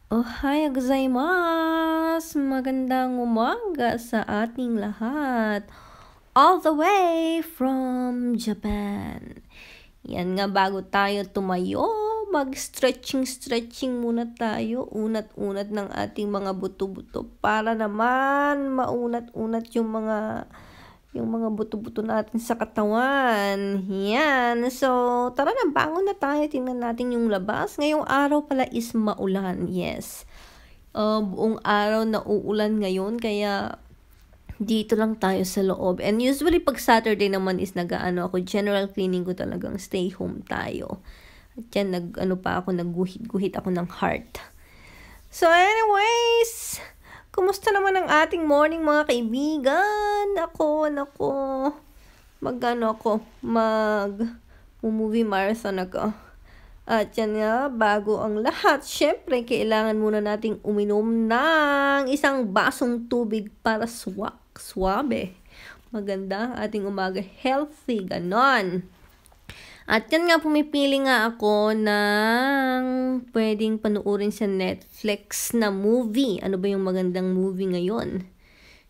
Ohayou gozaimasu! Magandang umaga sa ating lahat. All the way from Japan. Yan nga, bago tayo tumayo, mag-stretching muna tayo. Unat-unat ng ating mga buto-buto para naman maunat-unat yung mga buto-buto natin sa katawan. Yan. So, tara na, bangon na tayo. Tingnan natin yung labas. Ngayong araw pala is maulan. Yes. Buong araw na uulan ngayon. Kaya, dito lang tayo sa loob. And usually, pag Saturday naman is ako, general cleaning ko talagang stay home tayo. At yan, nagguhit ako ng heart. So, anyways, kumusta naman ang ating morning mga kaibigan? Mag-movie marathon ako. At yan nga, bago ang lahat, syempre, kailangan muna nating uminom ng isang basong tubig para swabe. Maganda ating umaga, healthy, ganon. At yan nga, pumipili nga ako ng pwedeng panuorin sa Netflix na movie. Ano ba yung magandang movie ngayon?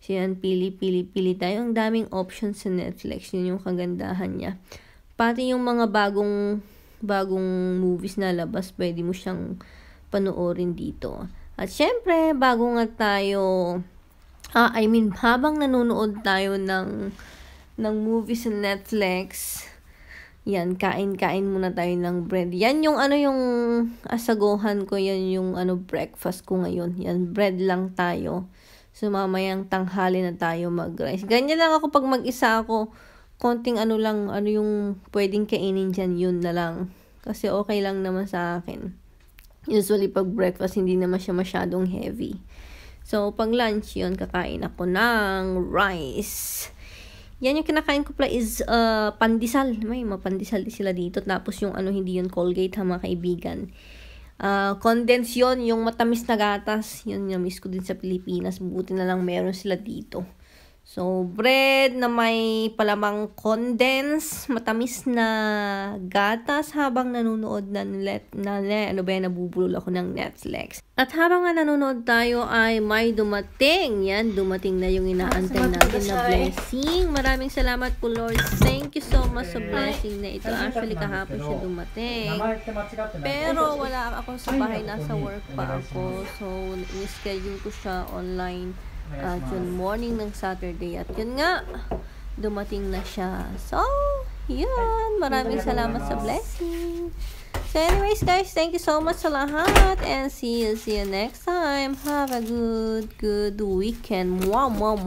So yan, pili tayo. Ang daming options sa Netflix. Yun yung kagandahan niya. Pati yung mga bagong movies na labas, pwede mo siyang panuorin dito. At syempre, bago nga tayo, habang nanonood tayo ng movies sa Netflix, yan, kain muna tayo ng bread. Yan yung yung asagohan ko, yan yung breakfast ko ngayon. Yan, bread lang tayo. So, mamayang tanghali na tayo mag-rice. Ganyan lang ako pag mag-isa ako. Konting lang, yung pwedeng kainin dyan, yun na lang. Kasi okay lang naman sa akin. Usually, pag breakfast, hindi naman siya masyadong heavy. So, pag lunch, yun, kakain ako ng rice. Yan yung kinakain ko pala is pandesal. May mapandesal sila dito. Tapos yung hindi yun Colgate ha mga kaibigan. Condensed yun, yung matamis na gatas. Yun yung miss ko din sa Pilipinas. Buti na lang meron sila dito. So, bread na may palamang condensed, matamis na gatas habang nanonood nabubulol ako ng Netflix. At habang nga nanonood tayo ay may dumating. Yan, dumating na yung inaantay natin na blessing. Maraming salamat po Lord. Thank you so much sa blessing na ito. Actually, kahapon siya dumating. Pero wala ako sa bahay, nasa work pa ako. So, in-schedule ko siya online. At yun, morning ng Saturday. At yun nga, dumating na siya. So, yun. Maraming salamat sa blessing. So, anyways, guys, thank you so much sa lahat. And see you next time. Have a good weekend. Mwah, mwah, mwah.